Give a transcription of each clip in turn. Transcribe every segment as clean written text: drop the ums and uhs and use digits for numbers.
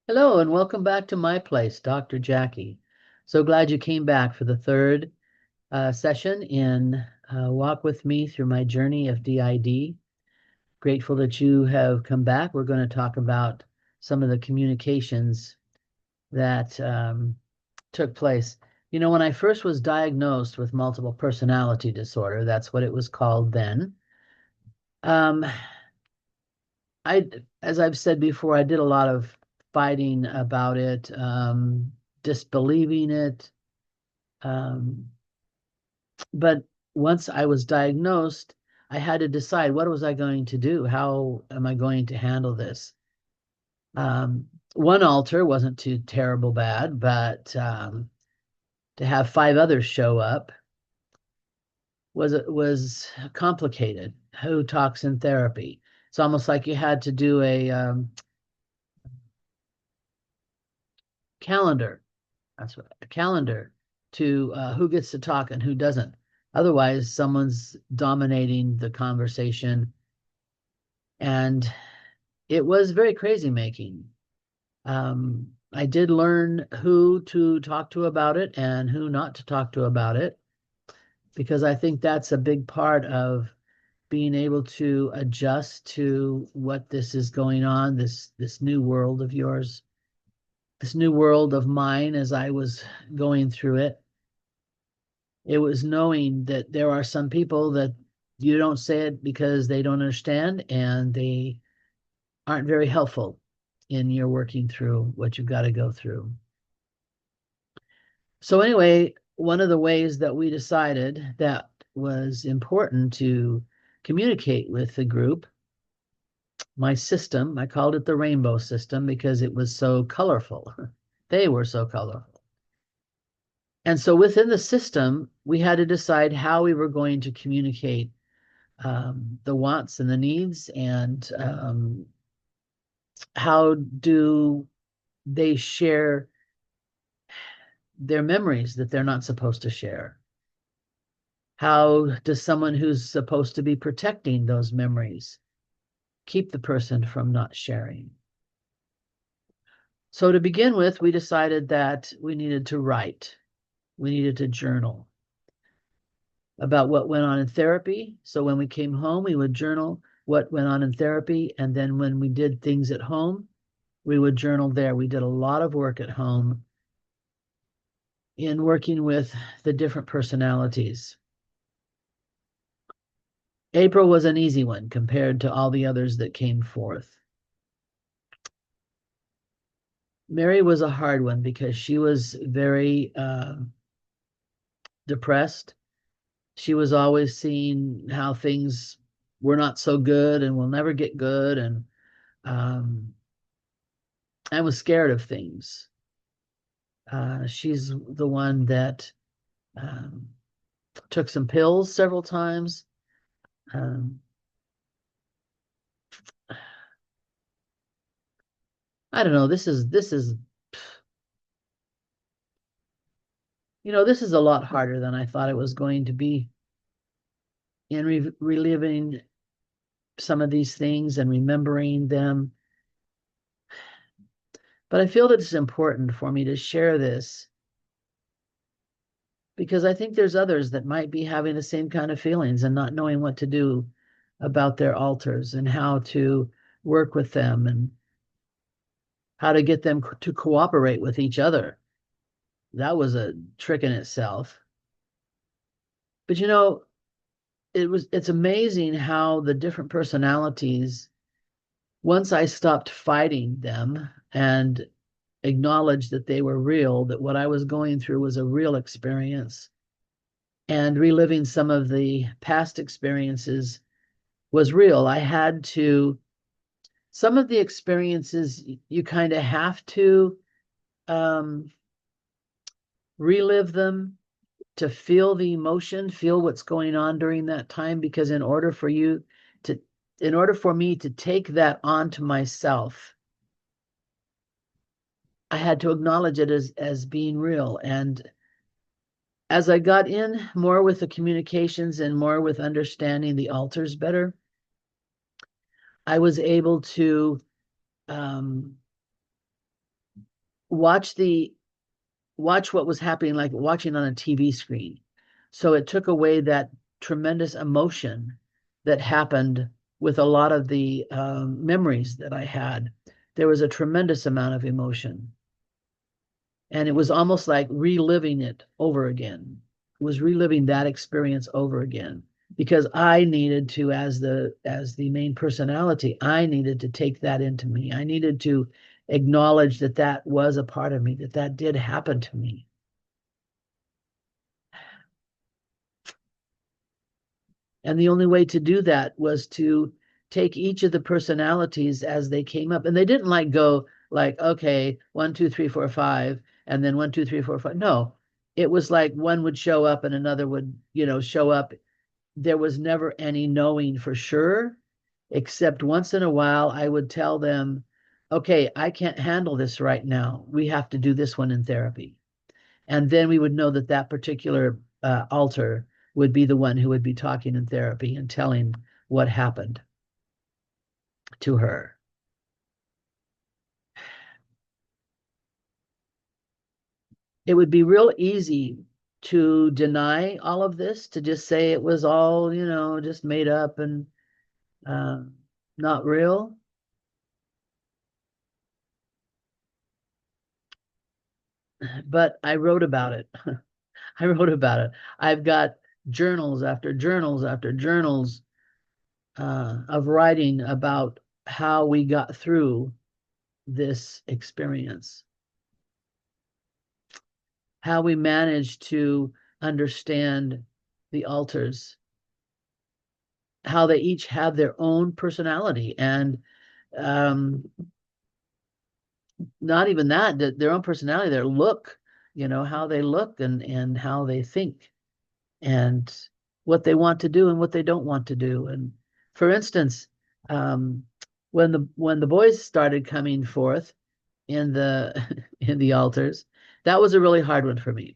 Hello and welcome back to my place, Dr. Jackie. So glad you came back for the third session in Walk With Me Through My Journey of DID. Grateful that you have come back. We're going to talk about some of the communications that took place. You know, when I first was diagnosed with multiple personality disorder, that's what it was called then. Um, as I've said before, I did a lot of fighting about it, disbelieving it. Um, but once I was diagnosed, I had to decide what was I going to do? How am I going to handle this? One altar wasn't too terrible bad, but to have five others show up was complicated. Who talks in therapy? It's almost like you had to do a calendar. That's what a calendar to who gets to talk and who doesn't. Otherwise, someone's dominating the conversation. And it was very crazy making. I did learn who to talk to about it and who not to talk to about it, because I think that's a big part of being able to adjust to what this is going on, this new world of yours, this new world of mine as I was going through it. It was knowing that there are some people that you don't say it because they don't understand and they aren't very helpful in your working through what you've got to go through. So, anyway, one of the ways that we decided that was important to communicate with the group, my system, I called it the rainbow system because it was so colorful. They were so colorful. And so within the system, we had to decide how we were going to communicate the wants and the needs, and how do they share their memories that they're not supposed to share. How does someone who's supposed to be protecting those memories keep the person from not sharing? So to begin with, we decided that we needed to write. We needed to journal about what went on in therapy. So when we came home, we would journal what went on in therapy. And then when we did things at home, we would journal there. We did a lot of work at home in working with the different personalities. April was an easy one compared to all the others that came forth. Mary was a hard one because she was very depressed. She was always seeing how things were not so good and will never get good, and I was scared of things. She's the one that um, took some pills several times. Um, I don't know. This is this is a lot harder than I thought it was going to be in reliving some of these things and remembering them. But I feel that it's important for me to share this because I think there's others that might be having the same kind of feelings and not knowing what to do about their alters and how to work with them and how to get them to cooperate with each other. That was a trick in itself. But it's amazing how the different personalities, once I stopped fighting them and acknowledged that they were real, that what I was going through was a real experience, and reliving some of the past experiences was real. Some of the experiences, you kind of have to um, relive them to feel the emotion, feel what's going on during that time, because to, in order for me to take that onto myself, I had to acknowledge it as being real. And as I got in more with the communications and more with understanding the alters better, I was able to um, watch the watch what was happening, like watching on a TV screen. So it took away that tremendous emotion that happened with a lot of the memories that I had. There was a tremendous amount of emotion. And it was almost like reliving it over again. It was reliving that experience over again because I needed to, as the main personality, I needed to take that into me. I needed to acknowledge that that was a part of me, that that did happen to me. And the only way to do that was to take each of the personalities as they came up. And they didn't like go like, okay, 1, 2, 3, 4, 5, and then 1, 2, 3, 4, 5. No, it was like one would show up and another would, show up. There was never any knowing for sure, except once in a while I would tell them, okay, I can't handle this right now. We have to do this one in therapy. And then we would know that that particular alter would be the one who would be talking in therapy and telling what happened to her. It would be real easy to deny all of this, to just say it was all, just made up and uh, not real. But I wrote about it. I wrote about it. I've got journals after journals after journals of writing about how we got through this experience, how we managed to understand the altars, how they each have their own personality, and um, not even that, their own personality, their look, how they look and how they think, and what they want to do and what they don't want to do. And for instance, um, when the boys started coming forth in the in the altars, that was a really hard one for me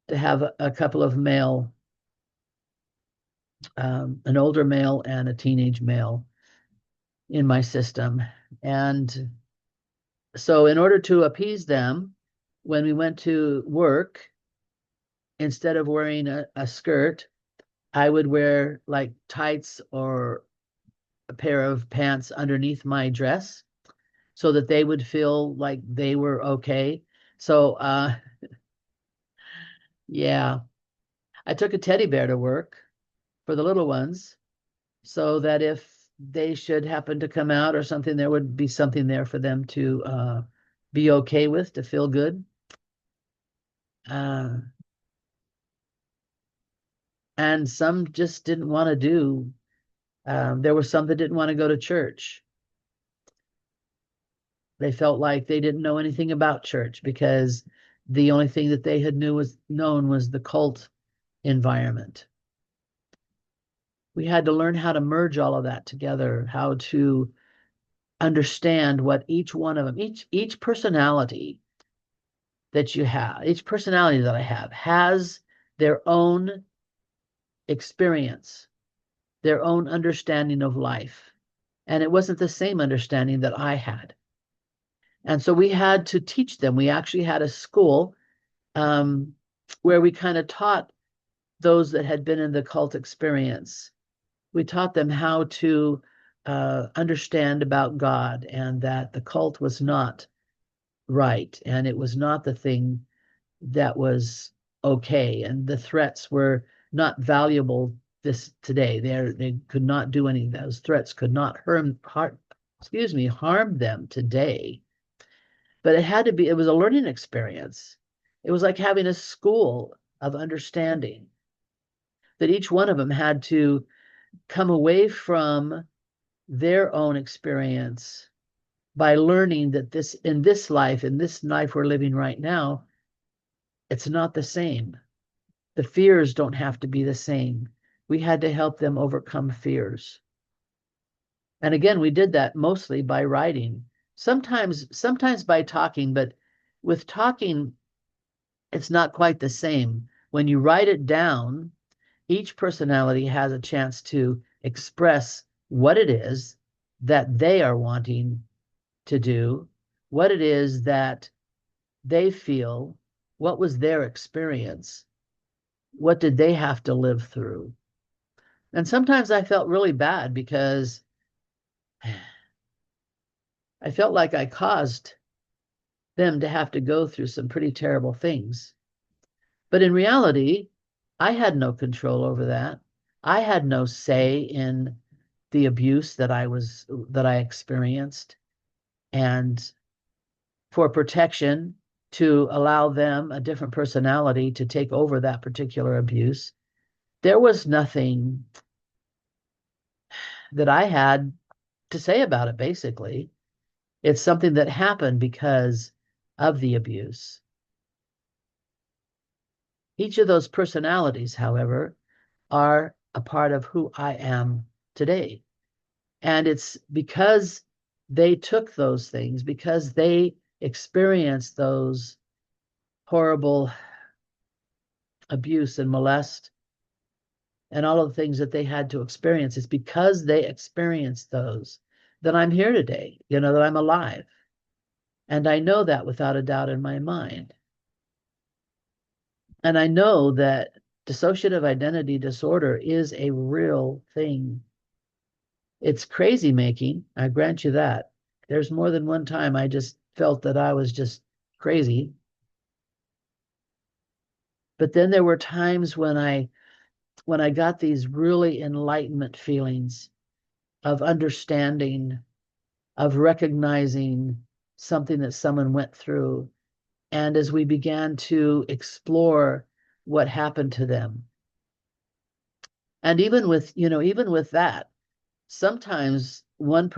to have a couple of male, an older male and a teenage male in my system. And so, in order to appease them, when we went to work, instead of wearing a skirt, I would wear like tights or a pair of pants underneath my dress so that they would feel like they were okay. So, yeah, I took a teddy bear to work for the little ones so that if they should happen to come out or something, there would be something there for them to be okay with, to feel good. Uh, and some just didn't want to do. There were some that didn't want to go to church. They felt like they didn't know anything about church because the only thing that they had known was the cult environment. We had to learn how to merge all of that together, how to understand what each one of them, each personality that you have, each personality that I have has their own experience, their own understanding of life. And it wasn't the same understanding that I had. And so we had to teach them. We actually had a school um, where we kind of taught those that had been in the cult experience. We taught them how to understand about God and that the cult was not right and it was not the thing that was okay, and the threats were not valuable this today. They could not do any. Those threats could not harm them today. But it had to be. It was a learning experience. It was like having a school of understanding that each one of them had to come away from their own experience by learning that in this life we're living right now, it's not the same. The fears don't have to be the same. We had to help them overcome fears. And again, we did that mostly by writing. Sometimes by talking, but with talking, it's not quite the same. When you write it down, each personality has a chance to express what it is that they are wanting to do, what it is that they feel? What was their experience? What did they have to live through? And sometimes I felt really bad because I felt like I caused them to have to go through some pretty terrible things. But in reality, I had no control over that. I had no say in the abuse that I experienced. And for protection, to allow them a different personality to take over that particular abuse, there was nothing that I had to say about it, basically. It's something that happened because of the abuse. Each of those personalities, however, are a part of who I am today. And it's because they took those things, because they experienced those horrible abuse and molest and all of the things that they had to experience. It's because they experienced those that I'm here today, that I'm alive. And I know that without a doubt in my mind. And I know that dissociative identity disorder is a real thing. It's crazy making, I grant you that. There's more than one time I just felt that I was just crazy. But then there were times when I got these really enlightenment feelings of understanding, of recognizing something that someone went through. And as we began to explore what happened to them. And even with that, sometimes one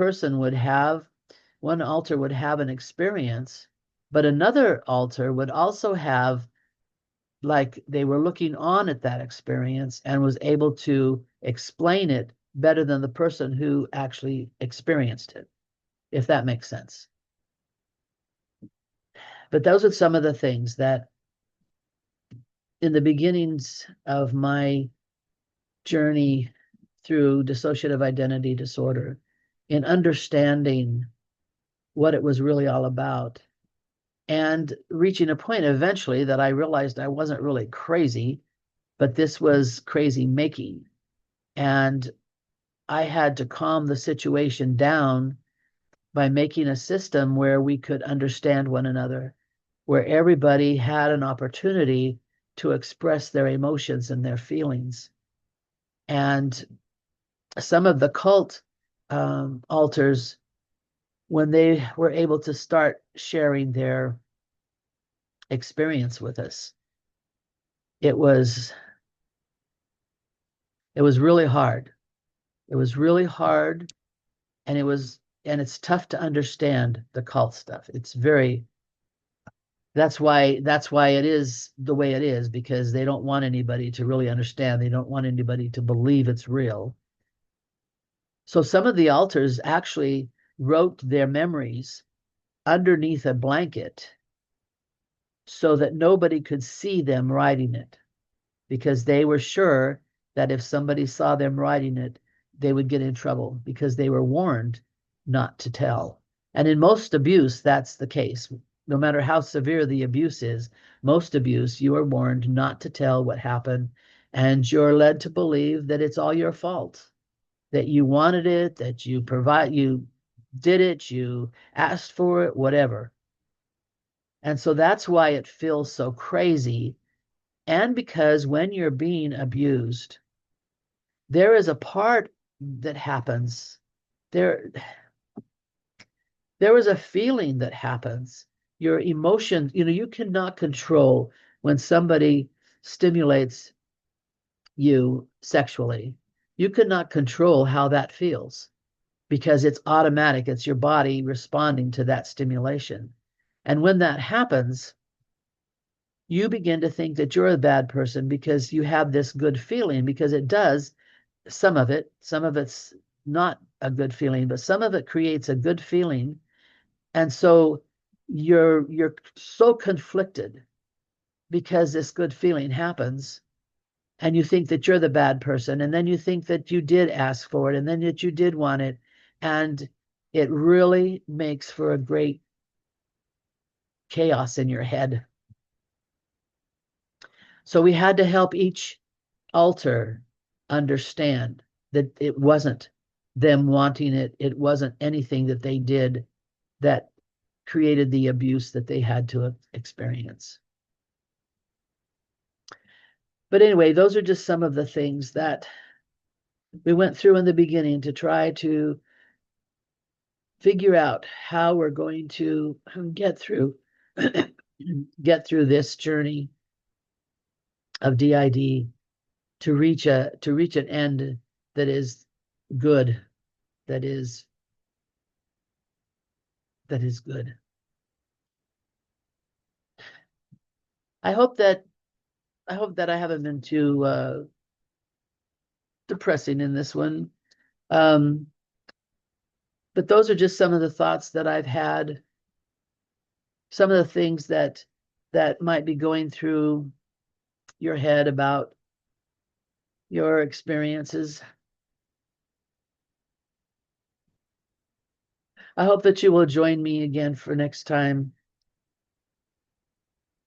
alter would have an experience, but another alter would also have, like, they were looking on at that experience and was able to explain it better than the person who actually experienced it, if that makes sense. But those are some of the things that in the beginnings of my journey through dissociative identity disorder, in understanding what it was really all about, and reaching a point eventually that I realized I wasn't really crazy, but this was crazy making. And I had to calm the situation down by making a system where we could understand one another, where everybody had an opportunity to express their emotions and their feelings. And some of the cult alters, when they were able to start sharing their experience with us, it was really hard. It was really hard, and it's tough to understand the cult stuff. It's very that's why it is the way it is, because they don't want anybody to really understand. They don't want anybody to believe it's real. So some of the alters actually wrote their memories underneath a blanket so that nobody could see them writing it, because they were sure that if somebody saw them writing it, they would get in trouble, because they were warned not to tell. And in most abuse, that's the case. No matter how severe the abuse is, most abuse, you are warned not to tell what happened, and you're led to believe that it's all your fault, that you wanted it, that you did it, you asked for it, whatever. And so that's why it feels so crazy. And because when you're being abused, there is a part that happens. There, there is a feeling that happens. Your emotions, you cannot control when somebody stimulates you sexually. You cannot control how that feels, because it's automatic. It's your body responding to that stimulation. And when that happens, you begin to think that you're a bad person because you have this good feeling, because it does. Some of it's not a good feeling, but some of it creates a good feeling. And so you're so conflicted because this good feeling happens, and you think that you're the bad person, and then you think that you did ask for it, and then that you did want it. And it really makes for a great chaos in your head. So we had to help each alter understand that it wasn't them wanting it. It wasn't anything that they did that created the abuse that they had to experience. But anyway, those are just some of the things that we went through in the beginning to try to figure out how we're going to get through get through this journey of DID to reach an end that is good, that is good. I hope that I haven't been too depressing in this one. But those are just some of the thoughts that I've had, some of the things that might be going through your head about your experiences. I hope that you will join me again for next time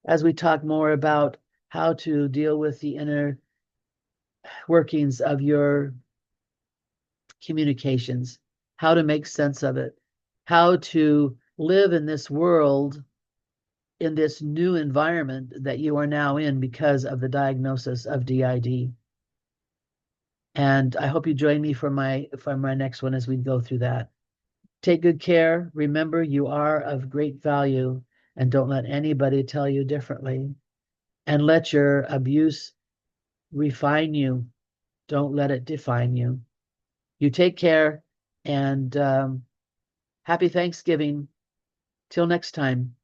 as we talk more about how to deal with the inner workings of your communications, how to make sense of it, how to live in this world, in this new environment that you are now in because of the diagnosis of DID. And I hope you join me for my next one as we go through that. Take good care. Remember, you are of great value, and don't let anybody tell you differently. And let your abuse refine you. Don't let it define you. You take care, and happy Thanksgiving. Till next time.